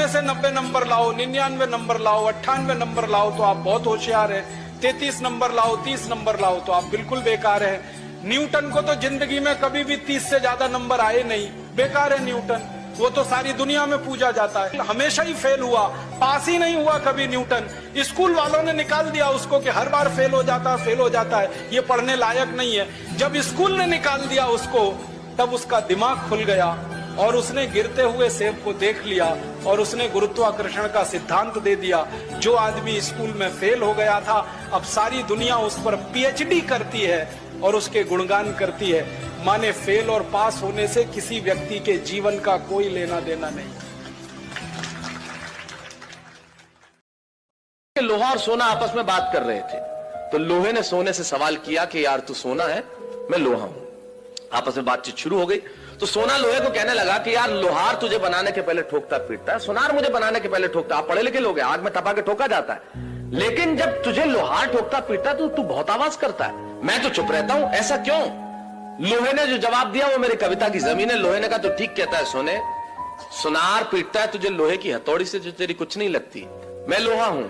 में से 90 नंबर लाओ, 99 नंबर लाओ, 98 नंबर लाओ तो आप बहुत होशियार है, 33 नंबर लाओ, 30 नंबर लाओ तो आप बिल्कुल बेकार है। न्यूटन को तो जिंदगी में कभी भी 30 से ज्यादा नंबर आए नहीं, बेकार है न्यूटन, वो तो सारी दुनिया में पूजा जाता है। हमेशा ही फेल हुआ, पास ही नहीं हुआ कभी न्यूटन। स्कूल वालों ने निकाल दिया उसको कि हर बार फेल हो जाता है, ये पढ़ने लायक नहीं है। जब स्कूल ने निकाल दिया उसको, तब उसका दिमाग खुल गया और उसने गिरते हुए सेब को देख लिया और उसने गुरुत्वाकर्षण का सिद्धांत दे दिया। जो आदमी स्कूल में फेल हो गया था, अब सारी दुनिया उस पर पीएचडी करती है और उसके गुणगान करती है। माने फेल और पास होने से किसी व्यक्ति के जीवन का कोई लेना देना नहीं। लोहा और सोना आपस में बात कर रहे थे, तो लोहे ने सोने से सवाल किया कि यार तू सोना है, मैं लोहा हूं। आपस में बातचीत शुरू हो गई, तो सोना लोहे को कहने लगा कि यार लोहार तुझे बनाने के पहले ठोकता पीटता है, सोनार मुझे बनाने के पहले ठोकता। आप पढ़े लिखे लोग हैं, आग में तपा के ठोका जाता है, लेकिन जब तुझे लोहार ठोकता पीटता तो तू बहुत आवाज करता है, मैं तो चुप रहता हूं, ऐसा क्यों? लोहे ने जो जवाब दिया वो मेरी कविता की जमीन है। लोहे ने कहा तो ठीक कहता है सोने, सोनार पीटता है तुझे लोहे की हथौड़ी से जो तेरी कुछ नहीं लगती, मैं लोहा हूं,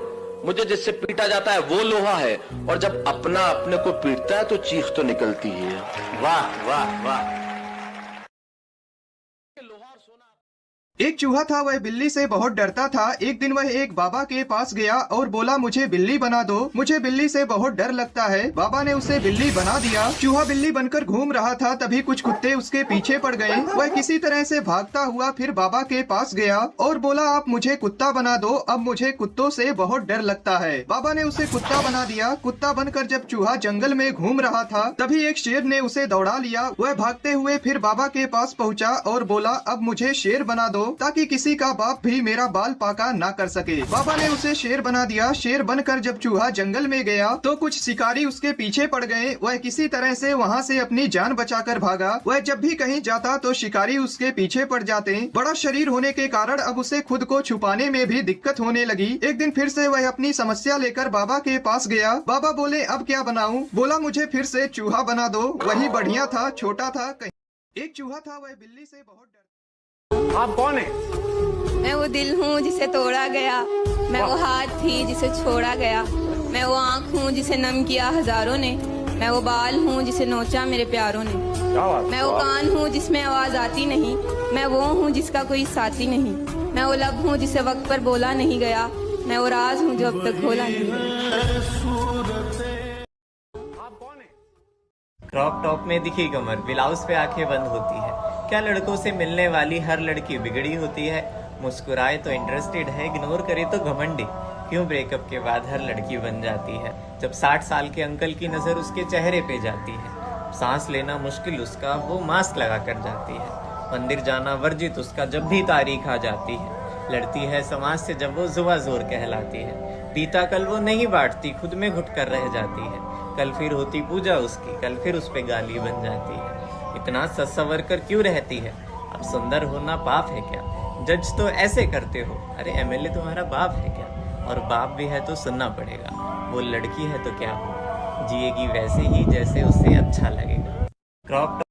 मुझे जिससे पीटा जाता है वो लोहा है, और जब अपना अपने को पीटता है तो चीख तो निकलती है। वाह वाह वाह। एक चूहा था, वह बिल्ली से बहुत डरता था। एक दिन वह एक बाबा के पास गया और बोला मुझे बिल्ली बना दो, मुझे बिल्ली से बहुत डर लगता है। बाबा ने उसे बिल्ली बना दिया। चूहा बिल्ली बनकर घूम रहा था, तभी कुछ कुत्ते उसके पीछे पड़ गए। वह किसी तरह से भागता हुआ फिर बाबा के पास गया और बोला आप मुझे कुत्ता बना दो, अब मुझे कुत्तों से बहुत डर लगता है। बाबा ने उसे कुत्ता बना दिया। कुत्ता बनकर जब चूहा जंगल में घूम रहा था, तभी एक शेर ने उसे दौड़ा लिया। वह भागते हुए फिर बाबा के पास पहुँचा और बोला अब मुझे शेर बना दो, ताकि किसी का बाप भी मेरा बाल पाका ना कर सके। बाबा ने उसे शेर बना दिया। शेर बनकर जब चूहा जंगल में गया तो कुछ शिकारी उसके पीछे पड़ गए। वह किसी तरह से वहाँ से अपनी जान बचाकर भागा। वह जब भी कहीं जाता तो शिकारी उसके पीछे पड़ जाते। बड़ा शरीर होने के कारण अब उसे खुद को छुपाने में भी दिक्कत होने लगी। एक दिन फिर से वह अपनी समस्या लेकर बाबा के पास गया। बाबा बोले अब क्या बनाऊं? बोला मुझे फिर से चूहा बना दो, वही बढ़िया था, छोटा था। एक चूहा था, वह बिल्ली से बहुत डरता। आप कौन है? मैं वो दिल हूँ जिसे तोड़ा गया, मैं वो हाथ थी जिसे छोड़ा गया, मैं वो आँख हूँ जिसे नम किया हजारों ने, मैं वो बाल हूँ जिसे नोचा मेरे प्यारों ने, मैं वो कान हूँ जिसमें आवाज आती नहीं, मैं वो हूँ जिसका कोई साथी नहीं, मैं वो लब हूँ जिसे वक्त पर बोला नहीं गया, मैं वो राज हूँ जो अब तक खोला नहीं। क्रॉप टॉप में दिखी कमर, ब्लाउज पे आंखें बंद होती है। क्या लड़कों से मिलने वाली हर लड़की बिगड़ी होती है? मुस्कुराए तो इंटरेस्टेड है, इग्नोर करे तो घमंडी। क्यों ब्रेकअप के बाद हर लड़की बन जाती है? जब 60 साल के अंकल की नजर उसके चेहरे पे जाती है, सांस लेना मुश्किल उसका, वो मास्क लगा कर जाती है। मंदिर जाना वर्जित उसका जब भी तारीख आ जाती है। लड़ती है समाज से जब वो जुआ जोर कहलाती है। बीता कल वो नहीं बांटती, खुद में घुट कर रह जाती है। कल फिर होती पूजा उसकी, कल फिर उस पे गाली बन जाती है। इतना सच संवर कर क्यों रहती है? अब सुंदर होना पाप है क्या? जज तो ऐसे करते हो, अरे एमएलए तुम्हारा बाप है क्या? और बाप भी है तो सुनना पड़ेगा। वो लड़की है तो क्या हो, जिएगी वैसे ही जैसे उसे अच्छा लगेगा। क्रॉप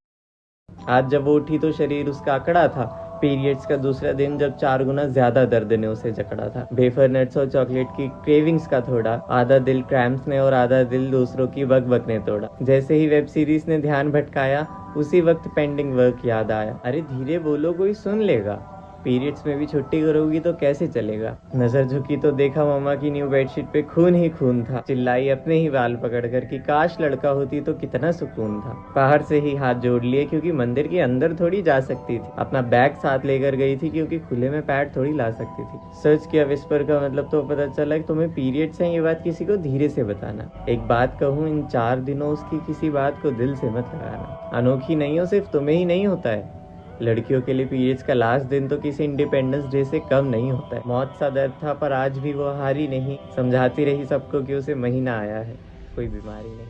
आज जब वो उठी तो शरीर उसका अकड़ा था। पीरियड्स का दूसरा दिन जब 4 गुना ज्यादा दर्द ने उसे जकड़ा था। वेफर नट्स और चॉकलेट की क्रेविंग्स का थोड़ा, आधा दिल क्रैम्प्स ने और आधा दिल दूसरों की बक ने तोड़ा। जैसे ही वेब सीरीज ने ध्यान भटकाया, उसी वक्त पेंडिंग वर्क याद आया। अरे धीरे बोलो, कोई सुन लेगा। पीरियड्स में भी छुट्टी करोगी तो कैसे चलेगा? नजर झुकी तो देखा मम्मा की न्यू बेडशीट पे खून ही खून था। चिल्लाई अपने ही बाल पकड़कर कि काश लड़का होती तो कितना सुकून था। बाहर से ही हाथ जोड़ लिए क्योंकि मंदिर के अंदर थोड़ी जा सकती थी। अपना बैग साथ लेकर गई थी क्योंकि खुले में पैड थोड़ी ला सकती थी। सर्च किया विस्पर का मतलब तो पता चला कि तुम्हें पीरियड्स हैं, ये बात किसी को धीरे से बताना। एक बात कहूँ, इन 4 दिनों उसकी किसी बात को दिल से मत लगाना। अनोखी नहीं हो, सिर्फ तुम्हें ही नहीं होता है। लड़कियों के लिए पीरियड्स का लास्ट दिन तो किसी इंडिपेंडेंस डे से कम नहीं होता है। मौत सा दर्द था पर आज भी वो हारी नहीं। समझाती रही सबको कि उसे महीना आया है, कोई बीमारी नहीं।